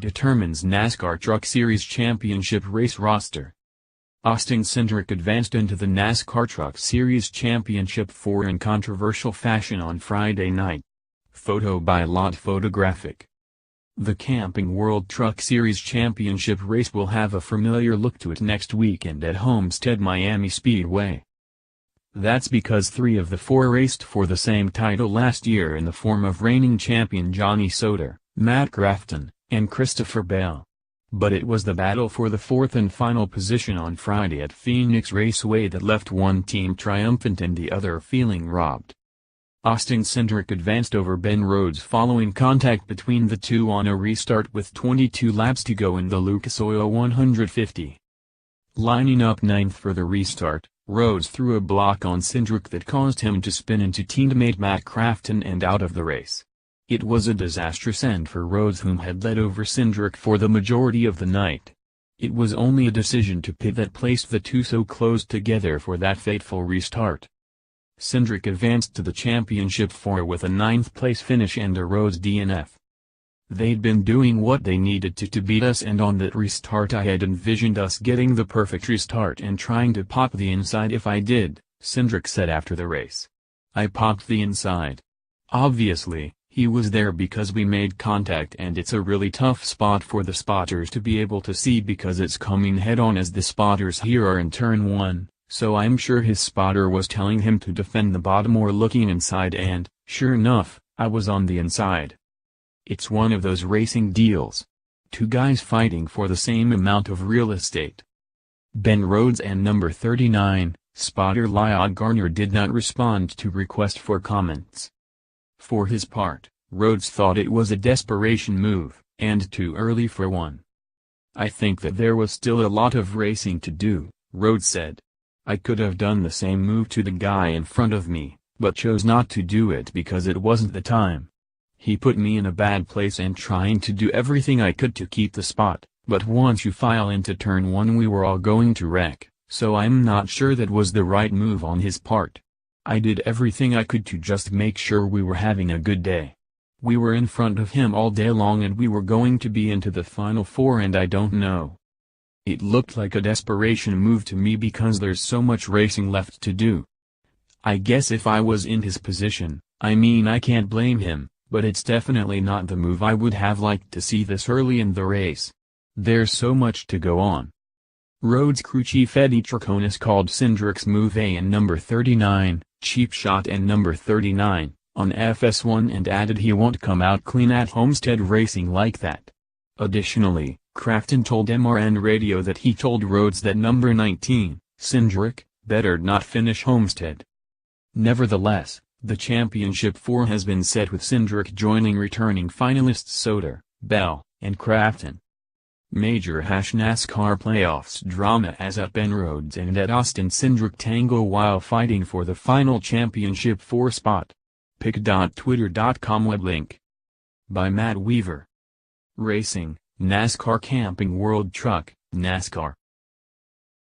determines NASCAR Truck Series Championship race roster. Austin Cindric advanced into the NASCAR Truck Series Championship 4 in controversial fashion on Friday night. Photo by LAT PHOTOGRAPHIC. The Camping World Truck Series Championship race will have a familiar look to it next weekend at Homestead-Miami Speedway. That's because 3 of the 4 raced for the same title last year in the form of reigning champion Johnny Soder, Matt Crafton, and Christopher Bell. But it was the battle for the 4th and final position on Friday at Phoenix Raceway that left one team triumphant and the other feeling robbed. Austin Cindric advanced over Ben Rhodes following contact between the two on a restart with 22 laps to go in the Lucas Oil 150. Lining up 9th for the restart, Rhodes threw a block on Cindric that caused him to spin into teammate Matt Crafton and out of the race. It was a disastrous end for Rhodes, whom had led over Cindric for the majority of the night. It was only a decision to pit that placed the two so close together for that fateful restart. Cindric advanced to the championship 4 with a 9th place finish and a Rhodes DNF. "They'd been doing what they needed to beat us, and on that restart I had envisioned us getting the perfect restart and trying to pop the inside if I did," Cindric said after the race. "I popped the inside. Obviously, he was there because we made contact, and it's a really tough spot for the spotters to be able to see because it's coming head-on as the spotters here are in turn 1, so I'm sure his spotter was telling him to defend the bottom or looking inside, and, sure enough, I was on the inside. It's one of those racing deals. 2 guys fighting for the same amount of real estate." Ben Rhodes and number 39, spotter Lyod Garner, did not respond to request for comments. For his part, Rhodes thought it was a desperation move, and too early for one. "I think that there was still a lot of racing to do," Rhodes said. "I could have done the same move to the guy in front of me, but chose not to do it because it wasn't the time. He put me in a bad place and trying to do everything I could to keep the spot, but once you file into turn 1 we were all going to wreck, so I'm not sure that was the right move on his part. I did everything I could to just make sure we were having a good day. We were in front of him all day long and we were going to be into the final 4, and I don't know. It looked like a desperation move to me because there's so much racing left to do. I guess if I was in his position, I mean, I can't blame him, but it's definitely not the move I would have liked to see this early in the race. There's so much to go on." Rhodes crew chief Eddie Traconis called Cindric's move A and number 39, cheap shot and number 39, on FS1, and added he won't come out clean at Homestead racing like that. Additionally, Crafton told MRN Radio that he told Rhodes that number 19, Cindric, better not finish Homestead. Nevertheless, the championship 4 has been set with Cindric joining returning finalists Soder, Bell, and Crafton. Major NASCAR playoffs drama as at Ben Rhodes and at Austin Cindric tangle while fighting for the final championship 4 spot. Pic.twitter.com web link. By Matt Weaver. Racing, NASCAR Camping World Truck, NASCAR.